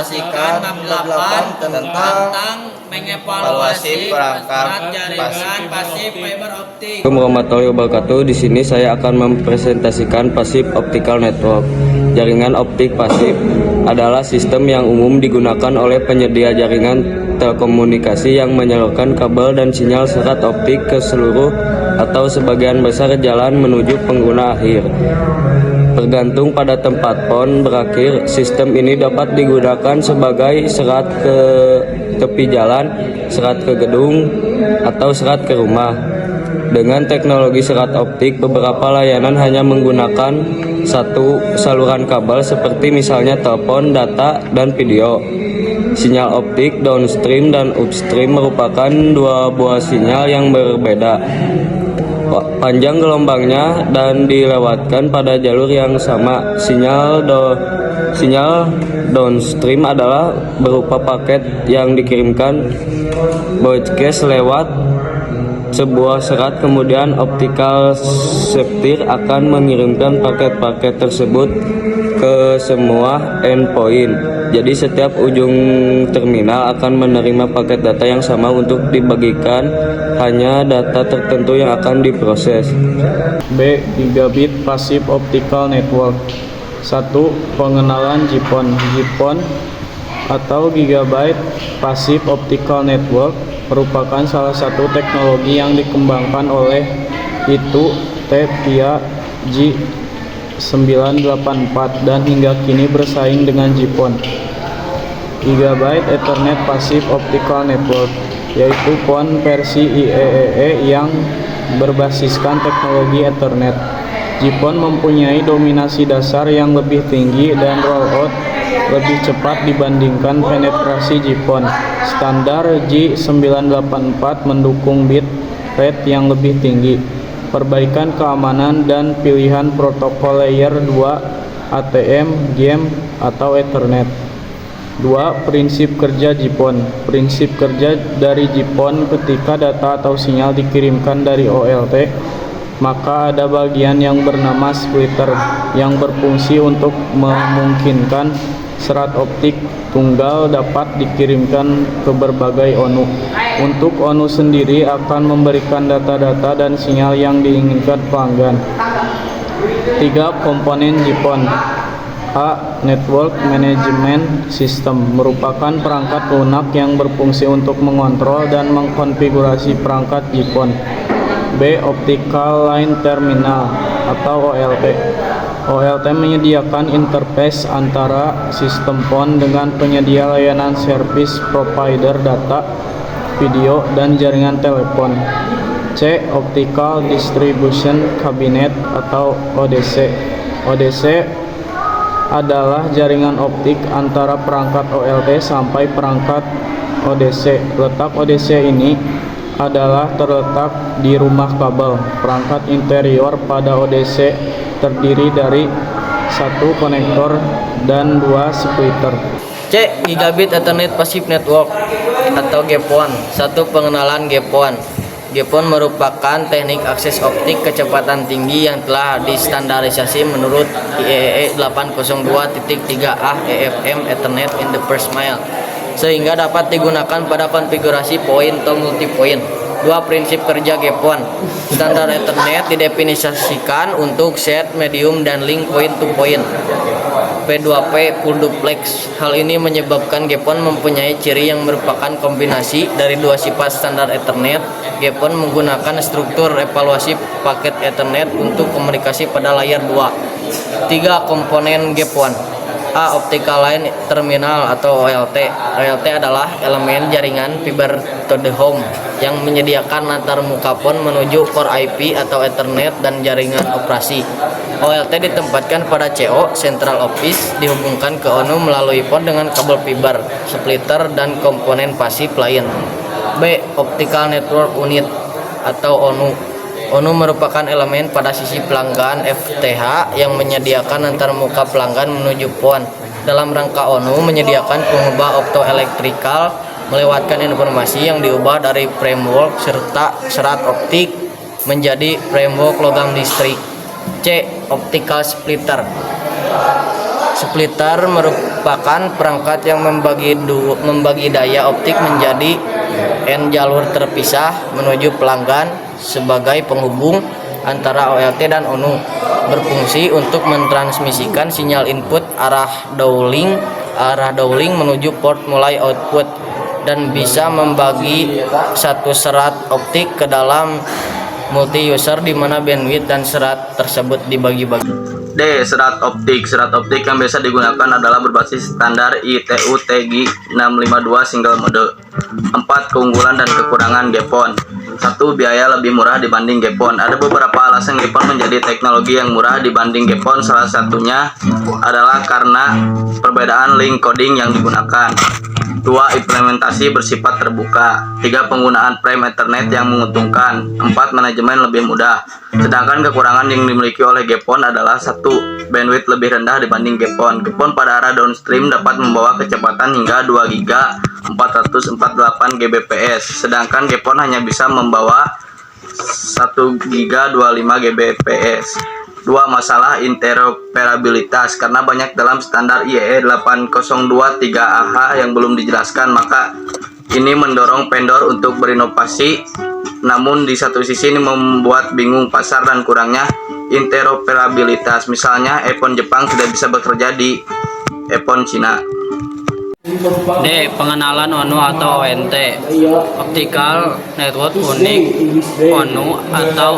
mengimplementasikan bab 8 tentang mengevaluasi perangkat jaringan pasif fiber optik. Assalamualaikum warahmatullahi wabarakatuh. Di sini saya akan mempresentasikan Passive Optical Network. Jaringan optik pasif adalah sistem yang umum digunakan oleh penyedia jaringan telekomunikasi yang menyalurkan kabel dan sinyal serat optik ke seluruh atau sebagian besar jalan menuju pengguna akhir. Tergantung pada tempat PON berakhir, sistem ini dapat digunakan sebagai serat ke tepi jalan, serat ke gedung, atau serat ke rumah. Dengan teknologi serat optik, beberapa layanan hanya menggunakan satu saluran kabel seperti misalnya telepon, data, dan video. Sinyal optik downstream dan upstream merupakan dua buah sinyal yang berbeda. Panjang gelombangnya dan dilewatkan pada jalur yang sama. Sinyal downstream adalah berupa paket yang dikirimkan broadcast lewat sebuah serat, kemudian optical septir akan mengirimkan paket-paket tersebut ke semua endpoint. Jadi setiap ujung terminal akan menerima paket data yang sama untuk dibagikan, hanya data tertentu yang akan diproses. B. Gigabit Passive Optical Network. 1. Pengenalan GPON. GPON atau Gigabyte Passive Optical Network merupakan salah satu teknologi yang dikembangkan oleh TIA G984 dan hingga kini bersaing dengan GPON. Gigabyte Ethernet Passive Optical Network yaitu PON versi IEEE yang berbasiskan teknologi Ethernet. GPON mempunyai dominasi dasar yang lebih tinggi dan rollout lebih cepat dibandingkan penetrasi GPON. Standar G984 mendukung bit rate yang lebih tinggi, perbaikan keamanan, dan pilihan protokol layer 2 ATM, GAM, atau Ethernet. 2. Prinsip kerja GPON. Prinsip kerja dari GPON: ketika data atau sinyal dikirimkan dari OLT, maka ada bagian yang bernama splitter yang berfungsi untuk memungkinkan serat optik tunggal dapat dikirimkan ke berbagai ONU. Untuk ONU sendiri akan memberikan data-data dan sinyal yang diinginkan pelanggan. 3. Komponen GPON. A. Network Management System merupakan perangkat lunak yang berfungsi untuk mengontrol dan mengkonfigurasi perangkat GPON. B. Optical Line Terminal atau OLT. OLT menyediakan interface antara sistem PON dengan penyedia layanan service provider data, video, dan jaringan telepon. C. Optical Distribution Cabinet atau ODC. ODC adalah jaringan optik antara perangkat OLT sampai perangkat ODC. Letak ODC ini adalah terletak di rumah kabel. Perangkat interior pada ODC terdiri dari satu konektor dan 2 splitter. C. Gigabit Ethernet Passive Network atau GPON. 1. Pengenalan GPON. GPON merupakan teknik akses optik kecepatan tinggi yang telah distandarisasi menurut IEEE 802.3A EFM Ethernet in the First Mile, sehingga dapat digunakan pada konfigurasi point atau multi-point. 2. Prinsip kerja GPON. Standar Ethernet didefinisikan untuk set, medium, dan link point to point. P2P full duplex. Hal ini menyebabkan GPON mempunyai ciri yang merupakan kombinasi dari dua sifat standar Ethernet. GPON menggunakan struktur evaluasi paket Ethernet untuk komunikasi pada layar 2. 3. Komponen GPON. A. Optical Line Terminal atau OLT. OLT adalah elemen jaringan fiber to the home yang menyediakan antar muka PON menuju core IP atau Ethernet dan jaringan operasi. OLT ditempatkan pada CO, Central Office, dihubungkan ke ONU melalui PON dengan kabel fiber, splitter, dan komponen pasif lain. B. Optical Network Unit atau ONU. ONU merupakan elemen pada sisi pelanggan FTH yang menyediakan antar muka pelanggan menuju PON. Dalam rangka ONU menyediakan pengubah optoelektrikal melewatkan informasi yang diubah dari framework serta serat optik menjadi framework logam listrik. C. Optical Splitter. Splitter merupakan perangkat yang membagi daya optik menjadi N jalur terpisah menuju pelanggan sebagai penghubung antara OLT dan ONU, berfungsi untuk mentransmisikan sinyal input arah downlink menuju port mulai output, dan bisa membagi satu serat optik ke dalam multi user di mana bandwidth dan serat tersebut dibagi-bagi. D. Serat optik. Serat optik yang biasa digunakan adalah berbasis standar ITU TG 652 single mode. 4. Keunggulan dan kekurangan GPON. 1. Biaya lebih murah dibanding GPON. Ada beberapa alasan GPON menjadi teknologi yang murah dibanding GPON. Salah satunya adalah karena perbedaan link coding yang digunakan. 2. Implementasi bersifat terbuka. 3. Penggunaan frame Ethernet yang menguntungkan. 4. Manajemen lebih mudah. Sedangkan kekurangan yang dimiliki oleh GPON adalah 1. Bandwidth lebih rendah dibanding GPON. GPON pada arah downstream dapat membawa kecepatan hingga 2 GB 448 Gbps, sedangkan GPON hanya bisa membawa 1 GB 25 Gbps. 2. Masalah interoperabilitas. Karena banyak dalam standar IEEE 8023AH yang belum dijelaskan, maka ini mendorong vendor untuk berinovasi. Namun di satu sisi ini membuat bingung pasar dan kurangnya interoperabilitas. Misalnya iPhone Jepang tidak bisa bekerja di iPhone Cina. D. Pengenalan ONU atau ONT. Optical Network Unit ONU atau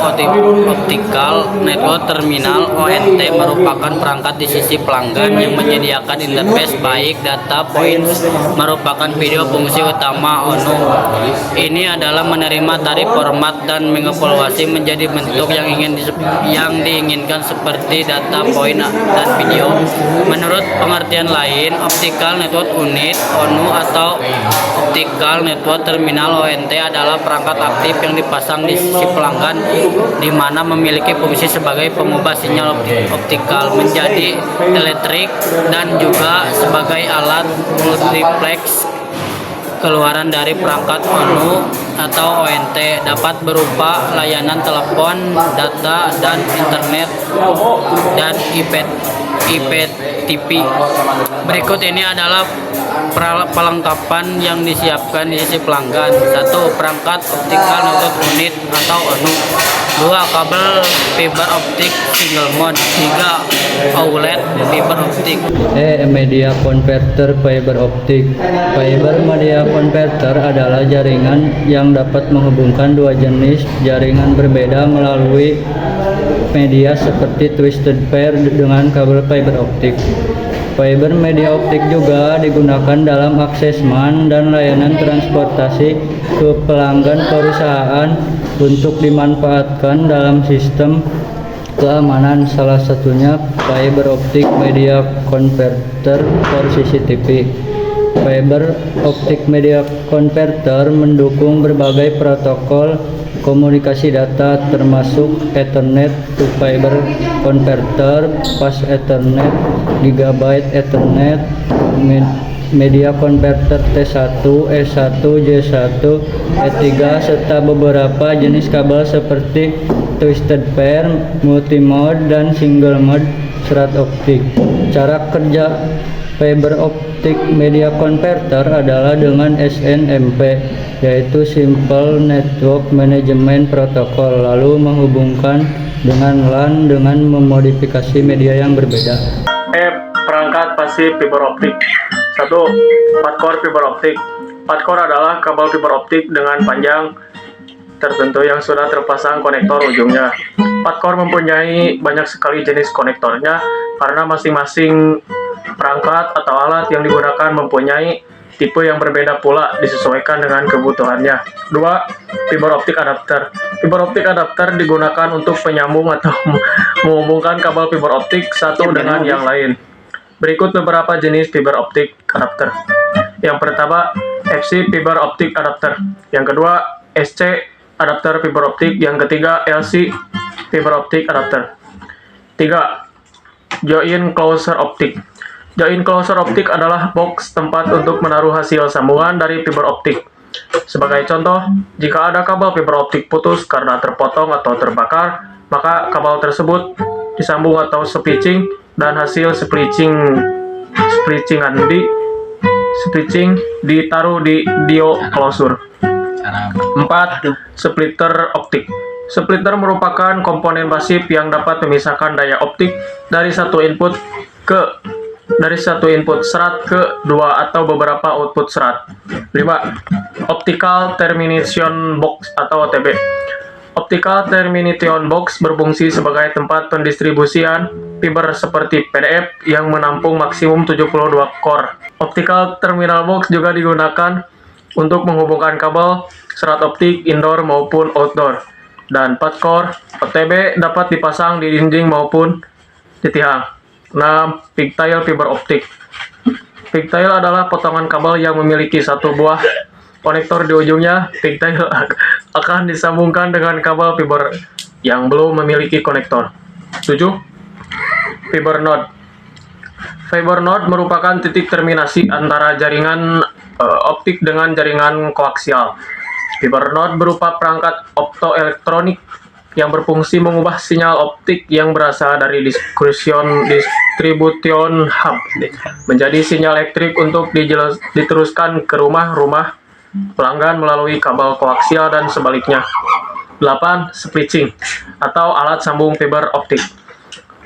Optical Network Terminal ONT merupakan perangkat di sisi pelanggan yang menyediakan interface baik data points merupakan video fungsi utama ONU. Ini adalah menerima tarif format dan mengevaluasi menjadi bentuk yang diinginkan seperti data point dan video. Menurut pengertian lain, Optical Network Unit ONU atau Optical Network Terminal ONT adalah perangkat aktif yang dipasang di sisi pelanggan di mana memiliki fungsi sebagai pengubah sinyal optikal menjadi elektrik dan juga sebagai alat multiplex. Keluaran dari perangkat ONU atau ONT dapat berupa layanan telepon, data, dan internet, dan IPTV. Berikut ini adalah perlengkapan yang disiapkan di sisi pelanggan. 1. Perangkat Optical Network Unit atau ONU. 2. Kabel fiber optik single mode. 3. OLED fiber optik. Media converter fiber optik. Fiber media converter adalah jaringan yang dapat menghubungkan dua jenis jaringan berbeda melalui media seperti twisted pair dengan kabel fiber optik. Fiber media optik juga digunakan dalam akses MAN dan layanan transportasi ke pelanggan perusahaan untuk dimanfaatkan dalam sistem keamanan, salah satunya fiber optic media converter for CCTV. Fiber optic media converter mendukung berbagai protokol komunikasi data termasuk Ethernet to Fiber Converter, Fast Ethernet, Gigabyte Ethernet, Media Converter T1, E1, J1, E3, serta beberapa jenis kabel seperti Twisted Pair, Multimode, dan Single Mode serat optik. Cara kerja Fiber Optic Media Converter adalah dengan SNMP, yaitu Simple Network Management Protocol, lalu menghubungkan dengan LAN dengan memodifikasi media yang berbeda. Perangkat pasif fiber optik. 1. 4-core fiber optik. 4-core adalah kabel fiber optik dengan panjang tertentu yang sudah terpasang konektor ujungnya. 4-core mempunyai banyak sekali jenis konektornya karena masing-masing perangkat atau alat yang digunakan mempunyai tipe yang berbeda pula disesuaikan dengan kebutuhannya. 2. Fiber optic adapter. Fiber optic adapter digunakan untuk penyambung atau menghubungkan kabel fiber optik satu dengan yang lain. Berikut beberapa jenis fiber optic adapter. Yang pertama, FC fiber optic adapter. Yang kedua, SC adapter fiber optik. Yang ketiga, LC fiber optic adapter. 3. Joint closer optic. Joint closer optic adalah box tempat untuk menaruh hasil sambungan dari fiber optik. Sebagai contoh, jika ada kabel fiber optik putus karena terpotong atau terbakar, maka kabel tersebut disambung atau splicing dan hasil splicing switching ditaruh di dio closure. 4. Splitter optik. Splitter merupakan komponen pasif yang dapat memisahkan daya optik dari satu input serat ke dua atau beberapa output serat. 5. Optical Termination Box atau OTB. Optical Termination Box berfungsi sebagai tempat pendistribusian fiber seperti PDF yang menampung maksimum 72 core. Optical Terminal Box juga digunakan untuk menghubungkan kabel serat optik indoor maupun outdoor. Dan 4 core OTB dapat dipasang di dinding maupun di tiang. 6. Pigtail fiber optik. Pigtail adalah potongan kabel yang memiliki satu buah konektor di ujungnya. Pigtail akan disambungkan dengan kabel fiber yang belum memiliki konektor. 7. Fiber node. Fiber node merupakan titik terminasi antara jaringan optik dengan jaringan koaksial. Fiber node berupa perangkat optoelektronik yang berfungsi mengubah sinyal optik yang berasal dari distribution hub menjadi sinyal elektrik untuk diteruskan ke rumah-rumah pelanggan melalui kabel koaksial dan sebaliknya. 8. Splitting atau alat sambung fiber optik.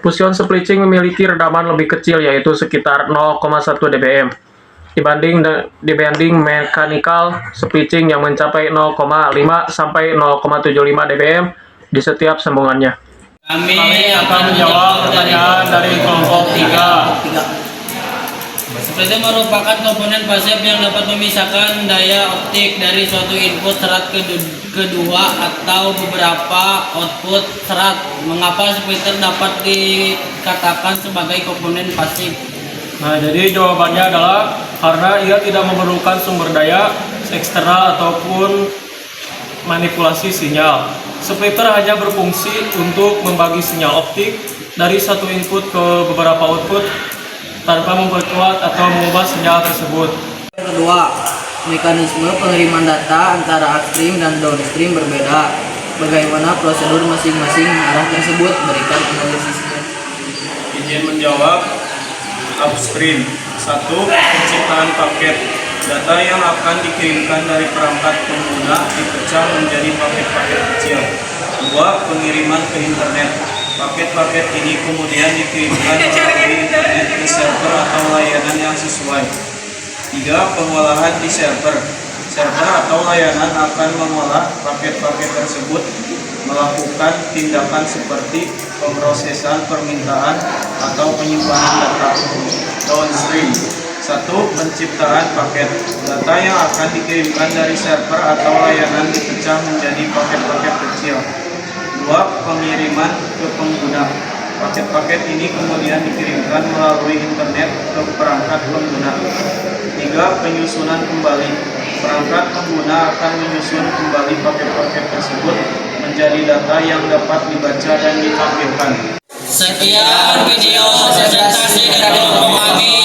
Fusion splitting memiliki redaman lebih kecil yaitu sekitar 0,1 dBm dibanding mechanical splitting yang mencapai 0,5 sampai 0,75 dBm di setiap sambungannya. Kami akan menjawab pertanyaan dari kelompok 3. Splitter merupakan komponen pasif yang dapat memisahkan daya optik dari suatu input serat kedua atau beberapa output serat. Mengapa splitter dapat dikatakan sebagai komponen pasif? Nah, jadi jawabannya adalah karena ia tidak memerlukan sumber daya eksternal ataupun manipulasi sinyal. Splitter hanya berfungsi untuk membagi sinyal optik dari satu input ke beberapa output tanpa memperkuat atau mengubah sinyal tersebut. Kedua, mekanisme pengiriman data antara upstream dan downstream berbeda. Bagaimana prosedur masing-masing arah tersebut? Berikan analisisnya. Izin menjawab. Upstream. 1. Penciptaan paket. Data yang akan dikirimkan dari perangkat pengguna dipecah menjadi paket-paket kecil. 2. Pengiriman ke internet. Paket-paket ini kemudian dikirimkan melalui internet ke server atau layanan yang sesuai. 3. Pengolahan di server. Server atau layanan akan mengolah paket-paket tersebut, melakukan tindakan seperti pemrosesan permintaan atau penyimpanan data. Downstream. 1. Penciptaan paket. Data yang akan dikirimkan dari server atau layanan dipecah menjadi paket-paket kecil. 2. Pengiriman ke pengguna. Paket-paket ini kemudian dikirimkan melalui internet ke perangkat pengguna. 3. Penyusunan kembali. Perangkat pengguna akan menyusun kembali paket-paket tersebut menjadi data yang dapat dibaca dan ditampilkan. Sekian video presentasi dari kelompok kami.